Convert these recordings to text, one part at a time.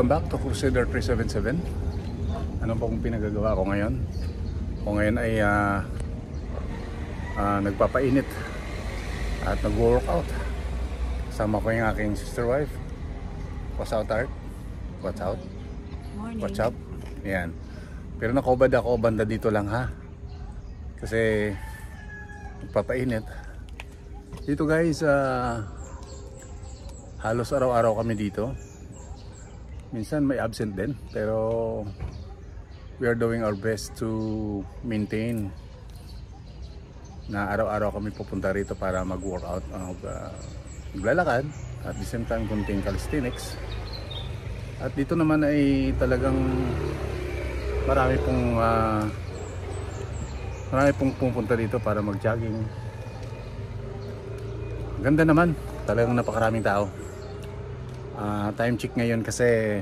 Welcome back to Crusader 377. Ano pong pinagagawa ko ngayon? Ako ngayon ay nagpapainit at nag-workout. Kasama ko yung aking sister wife. What's out, Art? What's out? Morning. What's up? Yan. Pero nakobad ako banda dito lang ha. Kasi nagpapainit. Dito guys, halos araw-araw kami dito. Minsan may absent din, pero we are doing our best to maintain na araw-araw kami pupunta rito para mag-workout, maglalakad, at the same time kunting calisthenics. At dito naman ay talagang marami pong pupunta dito para mag-jogging. Ganda naman, talagang napakaraming tao. Time check ngayon kasi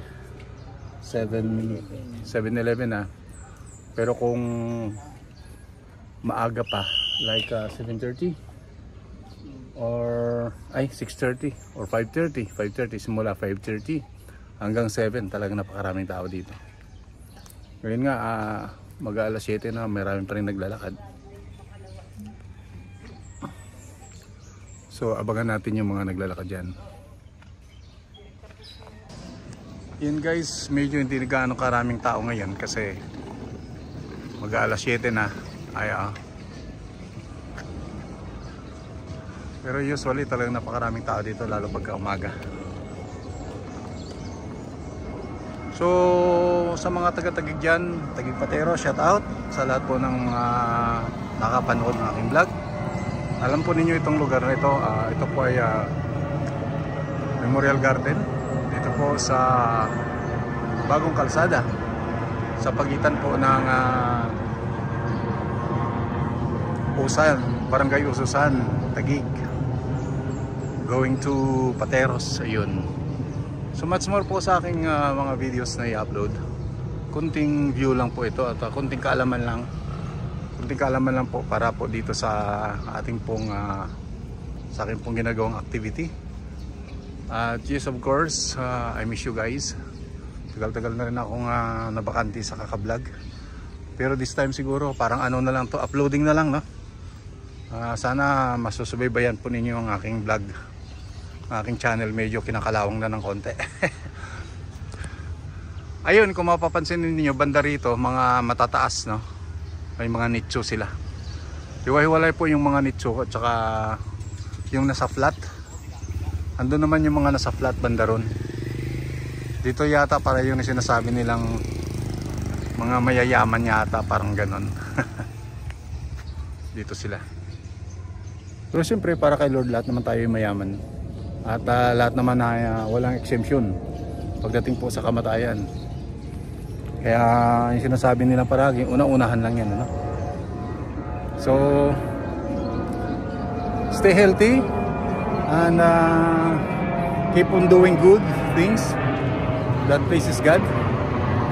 7:11 na. Pero kung maaga pa like 7:30 or 6:30 or 5:30 simula 5:30 hanggang 7, talagang napakaraming tao dito. Ngayon nga mag-alas 7 na, maraming pa rin naglalakad. So abangan natin yung mga naglalakad dyan. Yan guys, medyo hindi gaano karaming tao ngayon kasi mag-alas 7 na. Pero usually talagang napakaraming tao dito, lalo pagka umaga. So sa mga taga-tagig dyan, Taguig Patero, shout out sa lahat po ng nakapanood ng aking vlog. Alam po ninyo itong lugar na ito. Ito po ay Memorial Garden. Dito po sa Bagong Kalsada, sa pagitan po ng Usan, Barangay Ususan, Taguig, going to Pateros. Ayun. So much more po sa aking mga videos na i-upload. Kunting view lang po ito at kunting kaalaman lang. Kunting kaalaman lang po para po dito sa ating pong sa aking pong ginagawang activity. Yes, of course, I miss you guys. Tagal-tagal na rin akong nabakanti sa kakablog. Pero this time siguro parang ano na lang to, uploading na lang, no? Sana masusubaybayan po ninyo ang aking vlog. Ang aking channel medyo kinakalawang na ng konti. Ayun, kung mapapansin niyo banda rito, mga matataas, no? May mga nicho sila. Hiwa-hiwalay po yung mga nicho at saka yung nasa flat. Andun naman yung mga nasa flat banda ron. Dito yata para yung sinasabi nilang mga mayayaman yata, parang ganon. Dito sila. Pero siyempre para kay Lord lahat naman tayo yung mayaman. At lahat naman na walang exemption pagdating po sa kamatayan. Kaya yung sinasabi nila paragi, una-unahan lang yan, ano? So stay healthy and keep on doing good things that pleases God.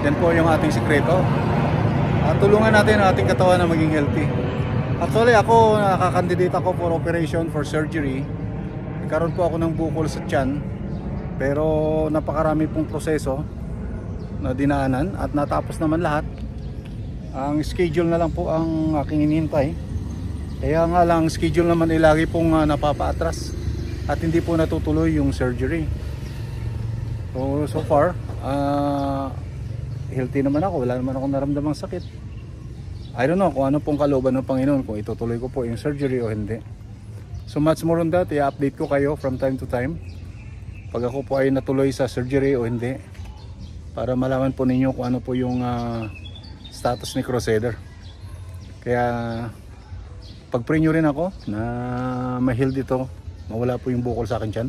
Yan po yung ating sikreto. Tulungan natin ang ating katawan na maging healthy. Actually ako, nakakandidate ako for operation, for surgery. Nagkaroon po ako ng bukol sa tiyan, pero napakarami pong proseso na dinaanan at natapos naman lahat. Ang schedule na lang po ang aking hinihintay. Kaya nga lang schedule naman ay lagi pong napapaatras at hindi po natutuloy yung surgery. So far healthy naman ako, wala naman akong naramdamang sakit. I don't know kung ano pong kalooban ng Panginoon, kung itutuloy ko po yung surgery o hindi. So much more on that, i-update ko kayo from time to time pag ako po ay natuloy sa surgery o hindi, para malaman po ninyo kung ano po yung status ni Crusader. Kaya pag-pray nyo rin ako na ma-heal dito, mawala po yung bukol sa akin dyan.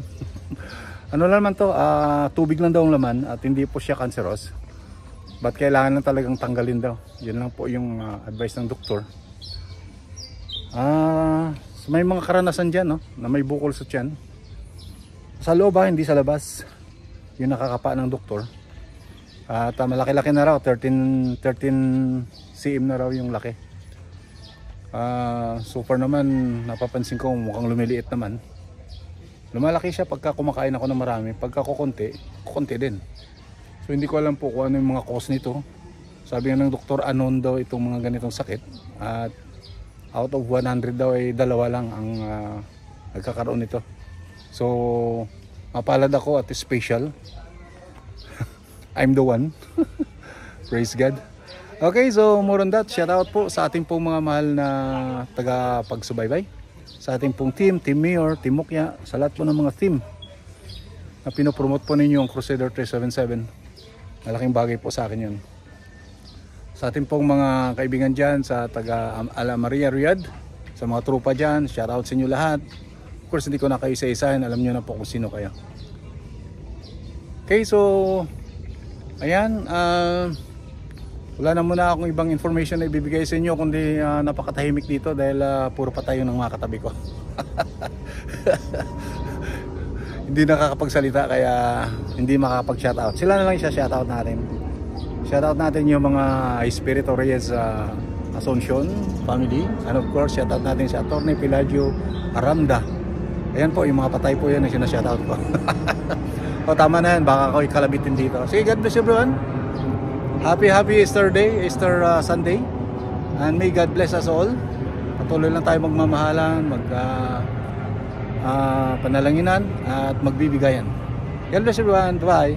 Ano lang naman to, tubig lang daw ang laman at hindi po siya cancerous. But kailangan lang talagang tanggalin daw. Yun lang po yung advice ng doktor. So may mga karanasan dyan, no, na may bukol sa tiyan. Sa loob hindi sa labas. Yung nakakapa ng doktor. At malaki-laki na raw, 13 cm na raw yung laki. So far naman napapansin ko mukhang lumiliit naman. Lumalaki siya pagka kumakain ako ng marami, pagka kukunti din. So hindi ko alam po kung ano yung mga cause nito. Sabi nga ng doktor, unknown daw itong mga ganitong sakit. At out of 100 daw ay 2 lang ang nagkakaroon nito. So mapalad ako at special. I'm the one. Praise God. Okay, so more on that. Shout out po sa ating pong mga mahal na taga-pagsubaybay. Sa ating pong team Mayor, Team Mukya, sa lahat po ng mga team na pinopromote po ninyo ang Crusader 377. Malaking bagay po sa akin yun. Sa ating pong mga kaibigan dyan sa taga Ala Maria Riyadh, sa mga trupa dyan, shout out sa inyo lahat. Of course, hindi ko na kayo isa-isahin, alam nyo na po kung sino kayo. Okay, so ayan, wala na muna akong ibang information na ibibigay sa inyo, kundi napakatahimik dito dahil puro patayo ng mga katabi ko. Hindi nakakapagsalita kaya hindi makakapag-shoutout. Sila na lang siya shoutout natin. Shoutout natin yung mga Espiritu Reyes Asuncion family. And of course, shoutout natin si Atty. Pelagio Aramda. Ayan po, yung mga patay po yan na sinashoutout ko. O tama na yan, baka ako ikalabitin dito. Sige, God bless everyone. Happy Easter Day, Easter Sunday. And may God bless us all. Patuloy lang tayo magmamahalan, panalanginan at magbibigayan. God bless everyone. Bye.